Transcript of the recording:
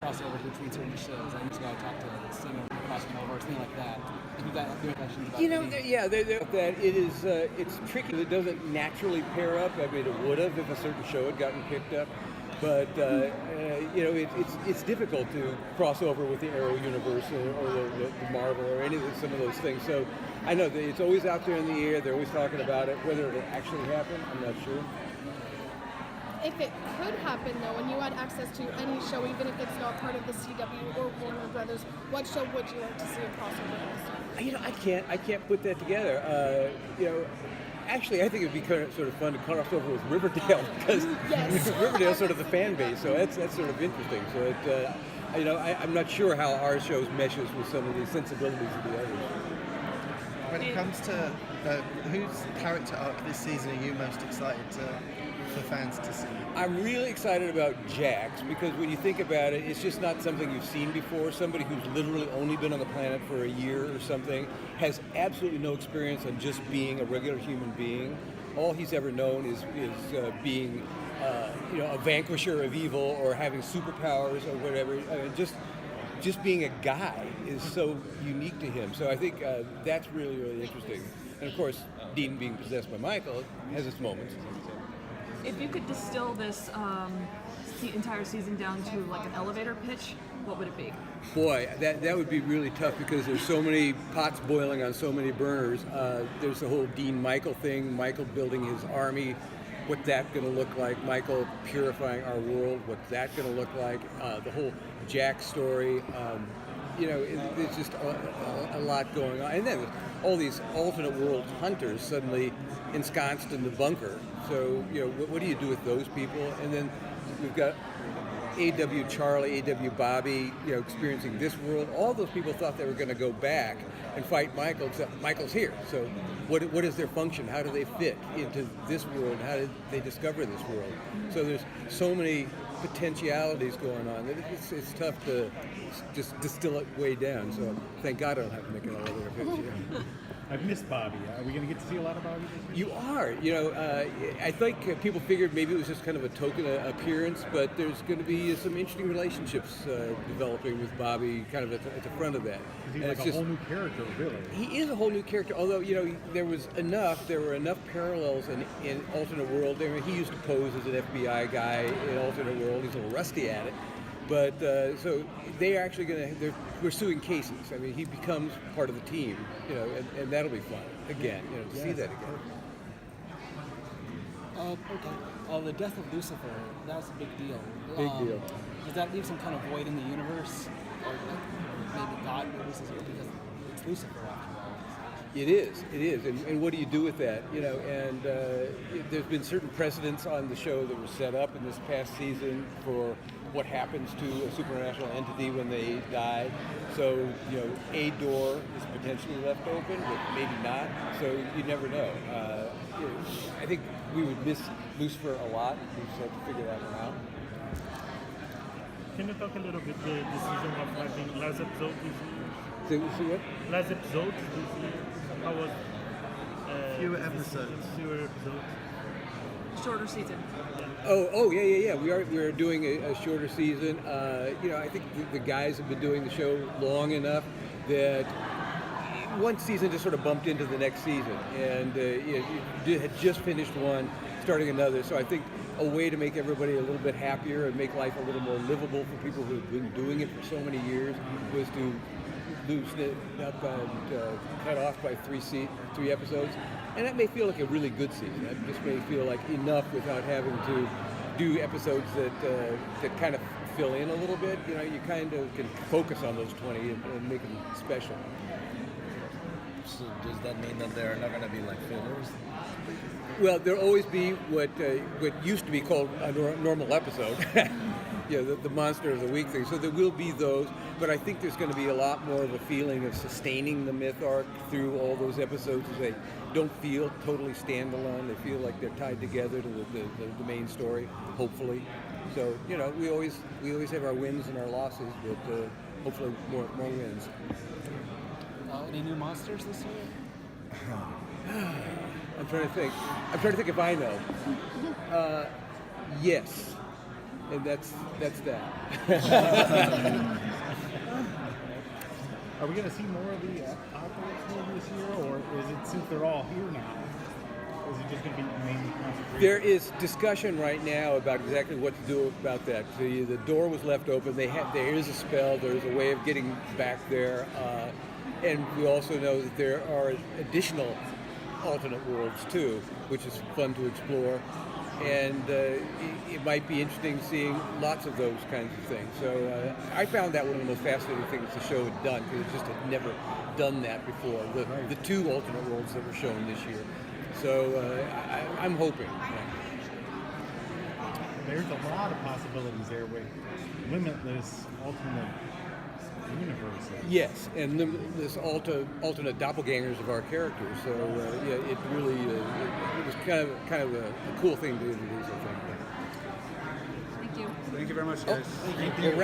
crossover between certain shows. I used to go talk to the singer crossing over or something like that. Have you got other questions about that it is. It's tricky. It doesn't naturally pair up. I mean, it would have if a certain show had gotten picked up. But it's difficult to cross over with the Arrow universe or the Marvel or any of some of those things. So I know that it's always out there in the air. They're always talking about it. Whether it'll actually happen, I'm not sure. If it could happen, though, and you had access to any show, even if it's not part of the CW or Warner Brothers, what show would you like to see a crossover episode? I can't put that together. Actually, I think it'd be kind of sort of fun to cross over with Riverdale because Riverdale's sort of the fan base, so that's sort of interesting. So I'm not sure how our shows meshes with some of the sensibilities of the others. When it comes to whose character arc this season are you most excited for fans to see? I'm really excited about Jax because when you think about it, it's just not something you've seen before. Somebody who's literally only been on the planet for a year or something has absolutely no experience on just being a regular human being. All he's ever known is being a vanquisher of evil or having superpowers or whatever. Just being a guy is so unique to him. So I think that's really, really interesting. And of course, Dean being possessed by Michael has its moments. If you could distill this entire season down to like an elevator pitch, what would it be? Boy, that would be really tough because there's so many pots boiling on so many burners. There's the whole Dean Michael thing, Michael building his army, what's that going to look like, Michael purifying our world, what's that going to look like, the whole Jack story. It's just a lot going on. And then all these alternate world hunters suddenly ensconced in the bunker. So, what do you do with those people? And then we've got A.W. Charlie, A.W. Bobby, experiencing this world. All those people thought they were going to go back and fight Michael, except Michael's here. So what is their function? How do they fit into this world? How did they discover this world? So there's so many potentialities going on that it's tough to just distill it way down. So thank God I don't have to make an elevator pitch here. I've missed Bobby. Are we going to get to see a lot of Bobby this year? You are. I think people figured maybe it was just kind of a token appearance, but there's going to be some interesting relationships developing with Bobby kind of at the front of that. He's like a whole new character, really. He is a whole new character, although, there were enough parallels in Alternate World. I mean, he used to pose as an FBI guy in Alternate World. He's a little rusty at it. But so they're actually they're pursuing cases. I mean, he becomes part of the team, and that'll be fun again, to see that again. The death of Lucifer, that was a big deal. Big deal. Does that leave some kind of void in the universe? Or maybe God releases it because it's Lucifer after all? It is. And what do you do with that? And there's been certain precedents on the show that were set up in this past season for what happens to a supernatural entity when they die. So, a door is potentially left open, but maybe not. So you never know. I think we would miss Lucifer a lot. We just have to figure that one out. Can you talk a little bit the decision of having last episode this year? See what? Last episode this year. How was fewer episodes? Shorter season. Oh, yeah. We are doing a shorter season. I think the guys have been doing the show long enough that one season just sort of bumped into the next season, and you had just finished one, starting another. So I think a way to make everybody a little bit happier and make life a little more livable for people who've been doing it for so many years was to loosen it up and cut off by three episodes. And that may feel like a really good season. That just may feel like enough without having to do episodes that kind of fill in a little bit. You kind of can focus on those 20 and make them special. So does that mean that there are not going to be like fillers? Well, there'll always be what used to be called a normal episode. The monster of the week thing. So there will be those, but I think there's going to be a lot more of a feeling of sustaining the myth arc through all those episodes. As they don't feel totally standalone. They feel like they're tied together to the main story, hopefully. So, we always have our wins and our losses, but hopefully more wins. Any new monsters this year? I'm trying to think if I know. Yes. And that's that. Are we going to see more of the operas this year, or is it, since they're all here now, is it just going to be mainly concentrated? There is discussion right now about exactly what to do about that. The door was left open. There is a spell. There is a way of getting back there, and we also know that there are additional alternate worlds too, which is fun to explore. And it might be interesting seeing lots of those kinds of things. So I found that one of the most fascinating things the show had done, because it just had never done that before. The two alternate worlds that were shown this year. So I'm hoping. There's a lot of possibilities there with limitless alternate universes. Yes, and this alternate doppelgangers of our characters. So yeah, it really it was kind of a cool thing to introduce, I think. Thank you. Thank you very much, guys. Well,